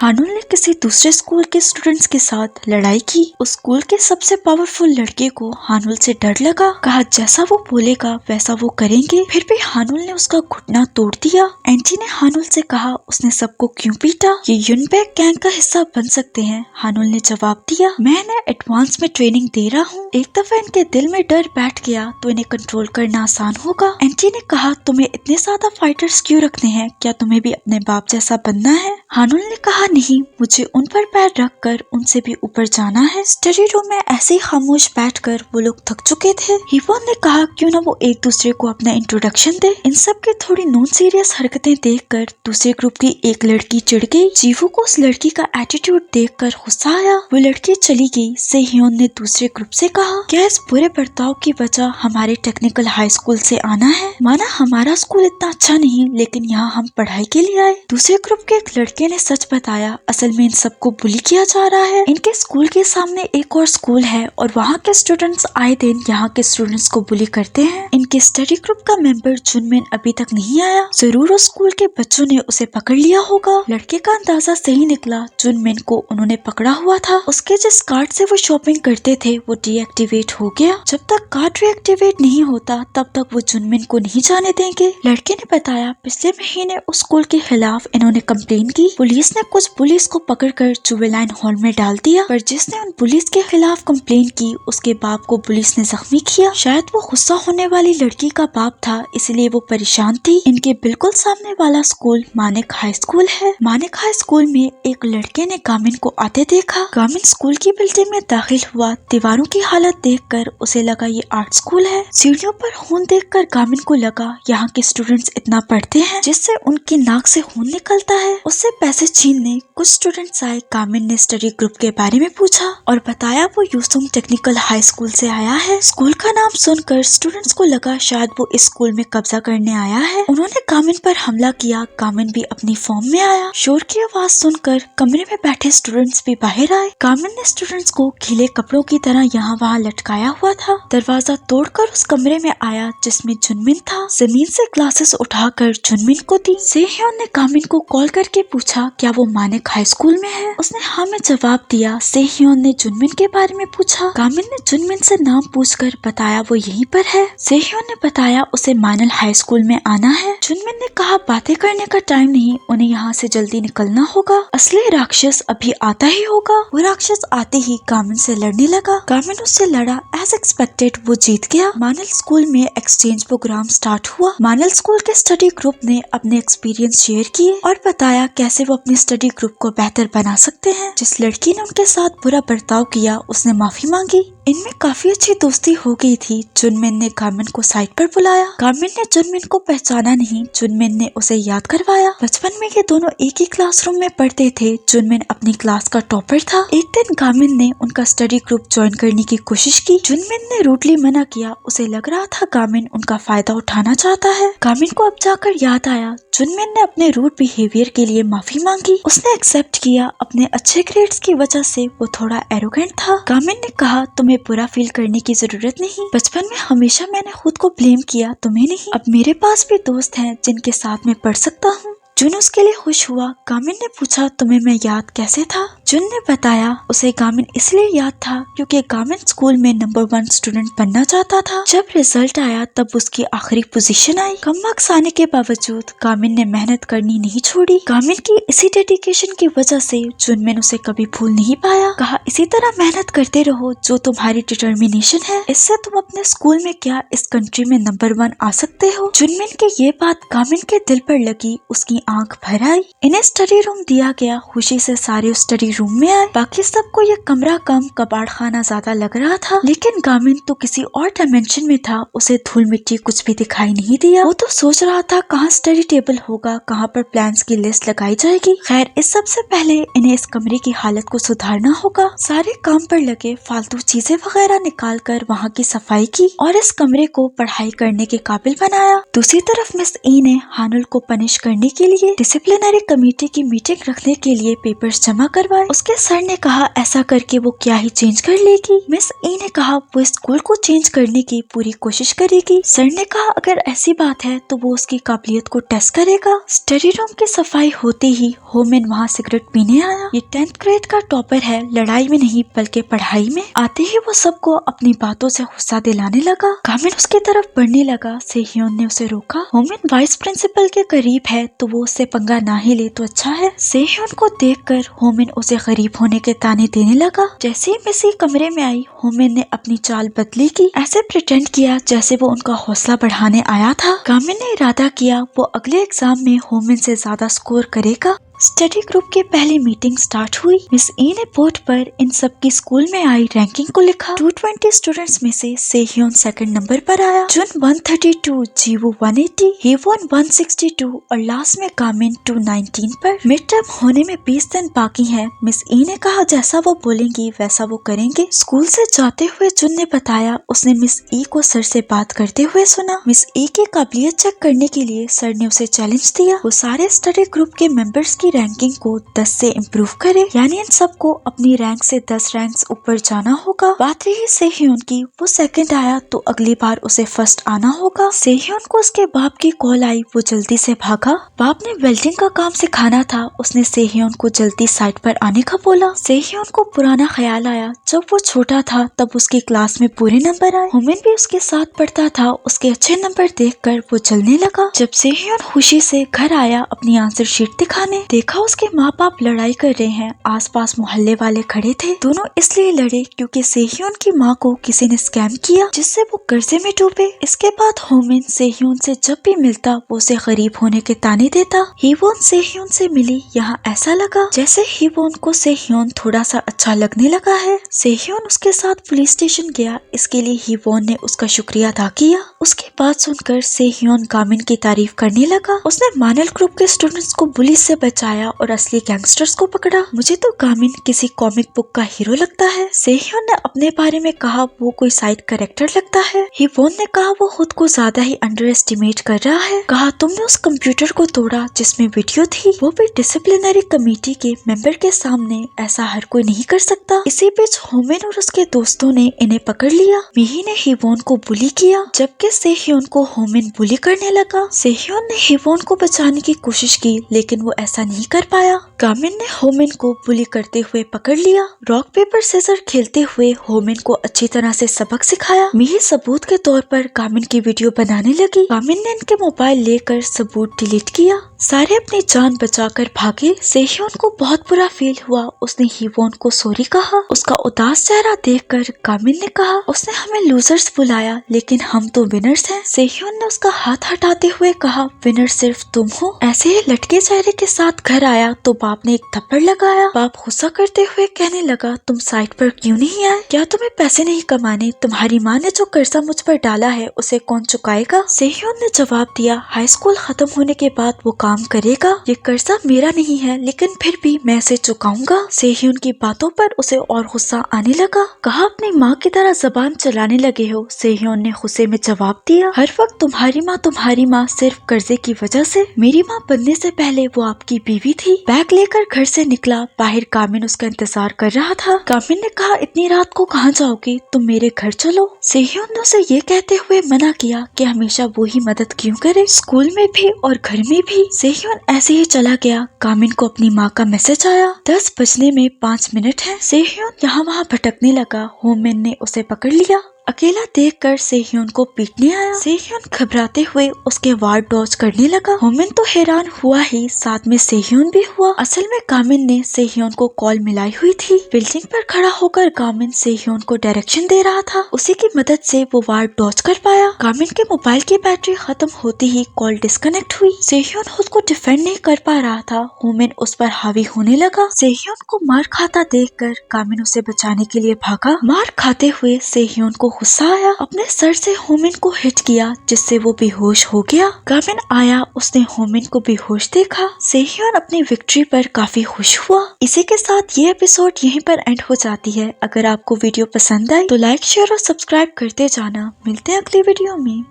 हानुल ने किसी दूसरे स्कूल के स्टूडेंट्स के साथ लड़ाई की। उस स्कूल के सबसे पावरफुल लड़के को हानुल से डर लगा। कहा जैसा वो बोलेगा वैसा वो करेंगे। फिर भी हानुल ने उसका घुटना तोड़ दिया। एंटी ने हानुल से कहा उसने सबको क्यों पीटा, ये यूनबैक गैंग का हिस्सा बन सकते हैं। हानुल ने जवाब दिया मैं इन्हें एडवांस में ट्रेनिंग दे रहा हूँ। एक दफा इनके दिल में डर बैठ गया तो इन्हें कंट्रोल करना आसान होगा। एंटी ने कहा तुम्हें इतने ज्यादा फाइटर्स क्यों रखने हैं, क्या तुम्हें भी अपने बाप जैसा बनना है। हानुल ने कहा नहीं, मुझे उन पर पैर रखकर उनसे भी ऊपर जाना है। स्टडी रूम में ऐसे ही खामोश बैठकर वो लोग थक चुके थे। हिवोन ने कहा क्यों ना वो एक दूसरे को अपना इंट्रोडक्शन दे। इन सब की थोड़ी नॉन सीरियस हरकतें देखकर दूसरे ग्रुप की एक लड़की चिढ़ गई। जीवू को उस लड़की का एटीट्यूड देखकर गुस्सा आया। वो लड़की चली गई। सेह्योन ने दूसरे ग्रुप से कहा क्या इस बुरे बर्ताव की वजह हमारे टेक्निकल हाई स्कूल से आना है। माना हमारा स्कूल इतना अच्छा नहीं, लेकिन यहाँ हम पढ़ाई के लिए आए। दूसरे ग्रुप के एक लड़के ने सच बताया असल में इन सबको बुली किया जा रहा है। इनके स्कूल के सामने एक और स्कूल है और वहाँ के स्टूडेंट्स आए दिन यहाँ के स्टूडेंट्स को बुली करते हैं। इनके स्टडी ग्रुप का मेंबर जुनमिन अभी तक नहीं आया। जरूर उस स्कूल के बच्चों ने उसे पकड़ लिया होगा। लड़के का अंदाजा सही निकला। जुनमिन को उन्होंने पकड़ा हुआ था। उसके जिस कार्ड से वो शॉपिंग करते थे वो डीएक्टिवेट हो गया। जब तक कार्ड डीएक्टिवेट नहीं होता तब तक वो जुनमिन को नहीं जाने देंगे। लड़के ने बताया पिछले महीने उस स्कूल के खिलाफ इन्होंने कंप्लेन की। पुलिस ने कुछ पुलिस को पकड़कर जुवेलाइन हॉल में डाल दिया, पर जिसने उन पुलिस के खिलाफ कंप्लेन की उसके बाप को पुलिस ने जख्मी किया। शायद वो गुस्सा होने वाली लड़की का बाप था, इसलिए वो परेशान थी। इनके बिल्कुल सामने वाला स्कूल मानिक हाई स्कूल है। मानिक हाई स्कूल में एक लड़के ने गामिन को आते देखा। गामिन स्कूल की बिल्डिंग में दाखिल हुआ। दीवारों की हालत देखकर उसे लगा ये आर्ट स्कूल है। सीढ़ियों पर खून देखकर गामिन को लगा यहाँ के स्टूडेंट्स इतना पढ़ते हैं जिससे उनकी नाक से खून निकलता है। उससे पैसे छीनने कुछ स्टूडेंट्स आए। गामिन ने स्टडी ग्रुप के बारे में पूछा और बताया वो यूसुंग टेक्निकल हाई स्कूल से आया है। स्कूल का नाम सुनकर स्टूडेंट्स को लगा शायद वो इस स्कूल में कब्जा करने आया है। उन्होंने गामिन पर हमला किया। गामिन भी अपनी फॉर्म में आया। शोर की आवाज सुनकर कमरे में बैठे स्टूडेंट्स भी बाहर आए। गामिन ने स्टूडेंट्स को गीले कपड़ों की तरह यहाँ वहाँ लटकाया हुआ था। दरवाजा तोड़कर उस कमरे में आया जिसमें जुनमिन था। जमीन से ग्लासेस उठाकर जुनमिन को दी। सेह्योन ने गामिन को कॉल करके पूछा क्या वो मानिक हाई स्कूल में है। उसने हाँ में जवाब दिया। सेह्योन ने जुनमिन के बारे में पूछा। गामिन ने जुनमिन से नाम पूछकर बताया वो यहीं पर है। सेह्योन ने बताया उसे मानल हाई स्कूल में आना है। जुनमिन ने कहा बातें करने का टाइम नहीं, उन्हें यहाँ से जल्दी निकलना होगा। असली राक्षस अभी आता ही होगा। वो राक्षस आते ही गामिन से लड़ने लगा। गामिन उससे लड़ा। एज एक्सपेक्टेड वो जीत गया। मानल स्कूल में एक्सचेंज प्रोग्राम स्टार्ट हुआ। मानल स्कूल के स्टडी ग्रुप ने अपने एक्सपीरियंस शेयर किए और बताया कैसे वो अपने स्टडी ग्रुप को बेहतर बना सकते हैं। जिस लड़की ने उनके साथ बुरा बर्ताव किया उसने माफी मांगी। इनमें काफी अच्छी दोस्ती हो गई थी। जुनमिन ने गामिन को साइड पर बुलाया। गामिन ने जुनमिन को पहचाना नहीं। जुनमिन ने उसे याद करवाया। बचपन में ये दोनों एक ही क्लासरूम में पढ़ते थे। जुनमिन अपनी क्लास का टॉपर था। एक दिन गामिन ने उनका स्टडी ग्रुप ज्वाइन करने की कोशिश की। जुनमिन ने रूडली मना किया। उसे लग रहा था गामिन उनका फायदा उठाना चाहता है। गामिन को अब जाकर याद आया जुनमिन ने अपने रूड बिहेवियर के लिए माफी मांगी। उसने एक्सेप्ट किया। अपने अच्छे ग्रेड्स की वजह से वो थोड़ा एरोगेंट था। गामिन ने कहा तुम्हें बुरा फील करने की जरूरत नहीं। बचपन में हमेशा मैंने खुद को ब्लेम किया, तुम्हें नहीं। अब मेरे पास भी दोस्त हैं जिनके साथ मैं पढ़ सकता हूँ। जुन उसके लिए खुश हुआ। गामिन ने पूछा तुम्हें मैं याद कैसे था। जुन ने बताया उसे गामिन इसलिए याद था क्योंकि गामिन स्कूल में नंबर 1 स्टूडेंट बनना चाहता था। जब रिजल्ट आया तब उसकी आखिरी पोजीशन आई। कम मार्क्स आने के बावजूद गामिन ने मेहनत करनी नहीं छोड़ी। गामिन की इसी डेडिकेशन की वजह से जुनमिन उसे कभी भूल नहीं पाया। कहा इसी तरह मेहनत करते रहो जो तुम्हारी डिटर्मिनेशन है, इससे तुम अपने स्कूल में क्या इस कंट्री में नंबर 1 आ सकते हो। जुनमिन की ये बात गामिन के दिल पर लगी। उसकी आंख भर आई। इन्हें स्टडी रूम दिया गया। खुशी से सारे उस स्टडी रूम में आए। बाकी सबको ये कमरा कम कबाड़ खाना ज्यादा लग रहा था, लेकिन गामिन तो किसी और डायमेंशन में था। उसे धूल मिट्टी कुछ भी दिखाई नहीं दिया। वो तो सोच रहा था कहाँ स्टडी टेबल होगा, कहाँ पर प्लान्स की लिस्ट लगाई जाएगी। खैर इस सबसे पहले इन्हें इस कमरे की हालत को सुधारना होगा। सारे काम पर लगे। फालतू चीजें वगैरह निकाल कर वहाँ की सफाई की और इस कमरे को पढ़ाई करने के काबिल बनाया। दूसरी तरफ मिस ई ने हानुल को पनिश करने के लिए डिसिप्लिनरी कमेटी की मीटिंग रखने के लिए पेपर्स जमा करवाए। पाए। उसके सर ने कहा ऐसा करके वो क्या ही चेंज कर लेगी। मिस ई ने कहा वो स्कूल को चेंज करने की पूरी कोशिश करेगी। सर ने कहा अगर ऐसी बात है तो वो उसकी काबिलियत को टेस्ट करेगा। स्टडी रूम की सफाई होते ही होमिन वहाँ सिगरेट पीने आया। ये 10th ग्रेड का टॉपर है, लड़ाई में नहीं बल्कि पढ़ाई में। आते ही वो सबको अपनी बातों से गुस्सा दिलाने लगा। कामिन उसकी तरफ बढ़ने लगा। सेह्योन ने उसे रोका। होमिन वाइस प्रिंसिपल के करीब है तो वो उससे पंगा ना ही ले तो अच्छा है। सेह्योन को देखकर होमिन उसे गरीब होने के ताने देने लगा। जैसे ही मिसी कमरे में आई, होमिन ने अपनी चाल बदली की। ऐसे प्रिटेंड किया जैसे वो उनका हौसला बढ़ाने आया था। कामिन ने इरादा किया वो अगले एग्जाम में होमिन से ज्यादा स्कोर करेगा। स्टडी ग्रुप की पहली मीटिंग स्टार्ट हुई। मिस ई ने बोर्ड पर इन सब की स्कूल में आई रैंकिंग को लिखा। 220 स्टूडेंट्स में से सेह्योन सेकंड नंबर पर आया। जुन 132, जीवू 180, हीवोन 162 और लास्ट में कामिन 219 पर। मिड टर्म होने में 20 दिन बाकी हैं। मिस ई ने कहा जैसा वो बोलेंगी वैसा वो करेंगे। स्कूल से जाते हुए जुन ने बताया उसने मिस ई को सर से बात करते हुए सुना। मिस ई की काबिलियत चेक करने के लिए सर ने उसे चैलेंज दिया वो सारे स्टडी ग्रुप के मेंबर्स की रैंकिंग को 10 से इम्प्रूव करे, यानी इन सबको अपनी रैंक से 10 रैंक्स ऊपर जाना होगा। बात रही सेह्योन की, वो सेकंड आया तो अगली बार उसे फर्स्ट आना होगा। सेह्योन को उसके बाप की कॉल आई, वो जल्दी से भागा। बाप ने वेल्डिंग का काम सिखाना था। उसने सेह्योन को जल्दी साइट पर आने का बोला। सेह्योन को पुराना ख्याल आया जब वो छोटा था तब उसकी क्लास में पूरे नंबर आए। होमिन भी उसके साथ पढ़ता था। उसके अच्छे नंबर देखकर वो जलने लगा। जब सेह्योन खुशी से घर आया अपनी आंसर शीट दिखाने, देखा उसके माँ बाप लड़ाई कर रहे हैं। आसपास मोहल्ले वाले खड़े थे। दोनों इसलिए लड़े क्योंकि सेह्योन की माँ को किसी ने स्कैम किया जिससे वो कर्जे में डूबे। इसके बाद होमिन सेह्योन से जब भी मिलता वो उसे गरीब होने के ताने देता। हीवोन सेह्योन से मिली। यहाँ ऐसा लगा जैसे हीवोन को सेह्योन थोड़ा सा अच्छा लगने लगा है। सेह्योन उसके साथ पुलिस स्टेशन गया। इसके लिए हीवोन ने उसका शुक्रिया अदा किया। उसकी बात सुनकर सेह्योन कामिन की तारीफ करने लगा। उसने मानल ग्रुप के स्टूडेंट्स को पुलिस से बचाया और असली गैंगस्टर्स को पकड़ा। मुझे तो कामिन किसी कॉमिक बुक का हीरो लगता है। सेह्योन ने अपने बारे में कहा वो कोई साइड कैरेक्टर लगता है। हीवोन ने कहा वो खुद को ज्यादा ही अंडर एस्टिमेट कर रहा है। कहा तुमने उस कंप्यूटर को तोड़ा जिसमें वीडियो थी, वो भी डिसिप्लिनरी कमेटी के मेंबर के सामने। ऐसा हर कोई नहीं कर सकता। इसी बीच होमिन और उसके दोस्तों ने इन्हें पकड़ लिया। मिही ने हीवोन को बुली किया जबकि सेह्योन को होमिन बुली करने लगा। सेह्योन ने हीवोन को बचाने की कोशिश की लेकिन वो ऐसा नहीं कर पाया। कामिन ने होमिन को बुली करते हुए पकड़ लिया। रॉक पेपर सीजर खेलते हुए होमिन को अच्छी तरह से सबक सिखाया। मिही सबूत के तौर पर कामिन की वीडियो बनाने लगी। कामिन ने इनके मोबाइल लेकर सबूत डिलीट किया। सारे अपनी जान बचाकर भागे। सेह्योन को बहुत बुरा फील हुआ। उसने हीवोन को सॉरी कहा। उसका उदास चेहरा देखकर कामिन ने कहा उसने हमें लूजर्स बुलाया लेकिन हम तो विनर्स हैं। सेह्योन ने उसका हाथ हटाते हुए कहा विनर सिर्फ तुम हो। ऐसे ही लटके चेहरे के साथ घर आया तो बाप ने एक थप्पड़ लगाया। बाप गुस्सा करते हुए कहने लगा तुम साइट पर क्यों नहीं आए? क्या तुम्हें पैसे नहीं कमाने? तुम्हारी माँ ने जो कर्जा मुझ पर डाला है उसे कौन चुकाएगा? सेह्योन ने जवाब दिया हाई स्कूल खत्म होने के बाद वो काम करेगा। ये कर्जा मेरा नहीं है लेकिन फिर भी मैं इसे चुकाऊंगा। सेह्योन की बातों पर उसे और गुस्सा आने लगा। कहा अपनी माँ की तरह जबान चलाने लगे हो। सेह्योन ने गुस्से में जवाब दिया हर वक्त तुम्हारी माँ सिर्फ कर्जे की वजह से। मेरी माँ बनने से पहले वो आपकी बीवी थी। बैग लेकर घर से निकला। बाहर कामिन उसका इंतजार कर रहा था। कामिन ने कहा इतनी रात को कहाँ जाओगी? तुम मेरे घर चलो। सेह्योन ने उसे ये कहते हुए मना किया कि हमेशा वो ही मदद क्यों करे, स्कूल में भी और घर में भी। सेह्योन ऐसे ही चला गया। कामिन को अपनी माँ का मैसेज आया 10 बजने में 5 मिनट है। सेह्योन यहाँ वहाँ भटकने लगा। होमिन ने उसे पकड़ लिया। अकेला देखकर सेह्योन को पीटने आया। सेह्योन घबराते हुए उसके वार डॉज करने लगा। होमिन तो हैरान हुआ ही, साथ में सेह्योन भी हुआ। असल में कामिन ने सेह्योन को कॉल मिलाई हुई थी। बिल्डिंग पर खड़ा होकर कामिन सेह्योन को डायरेक्शन दे रहा था। उसी की मदद से वो वार डॉज कर पाया। कामिन के मोबाइल की बैटरी खत्म होती ही कॉल डिस्कनेक्ट हुई। सेह्योन खुद को डिफेंड नहीं कर पा रहा था। होमिन उस पर हावी होने लगा। सेह्योन को मार खाता देखकर कामिन उसे बचाने के लिए भागा। मार खाते हुए सेह्योन को गुस्सा आया। अपने सर से होमिन को हिट किया जिससे वो बेहोश हो गया। कामिन आया, उसने होमिन को बेहोश देखा। सेह्योन अपनी विक्ट्री पर काफी खुश हुआ। इसी के साथ ये एपिसोड यहीं पर एंड हो जाती है। अगर आपको वीडियो पसंद आई तो लाइक शेयर और सब्सक्राइब करते जाना। मिलते हैं अगली वीडियो में।